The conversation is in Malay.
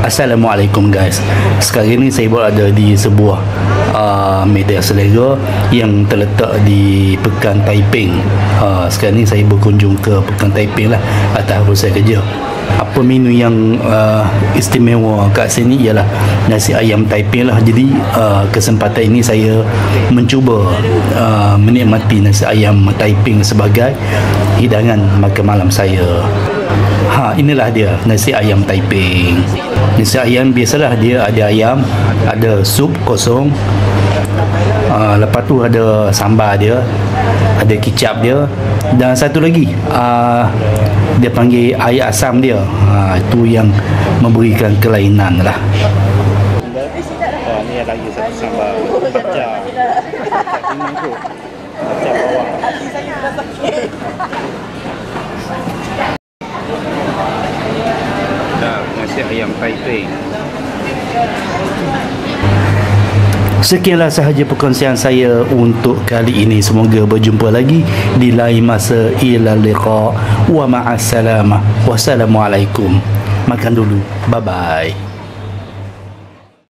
Assalamualaikum guys. Sekarang ni saya berada di sebuah media selera yang terletak di Pekan Taiping. Sekarang ni saya berkunjung ke Pekan Taiping lah atas urusan kerja. Apa menu yang istimewa kat sini ialah nasi ayam Taiping lah. Jadi kesempatan ini saya mencuba menikmati nasi ayam Taiping sebagai hidangan makan malam saya. Inilah dia nasi ayam Taiping. Nasi ayam biasalah dia ada ayam, ada sup kosong, lepas tu ada sambal dia, ada kicap dia, dan satu lagi dia panggil air asam dia. Itu yang memberikan kelainan lah. Ni lagi satu sambal pecah. Ini tu pecah bawang. Nasi ayam Taiping. Sekianlah sahaja perkongsian saya untuk kali ini. Semoga berjumpa lagi di lain masa. Ila liqa wa ma'assalamah. Wassalamualaikum. Makan dulu. Bye bye.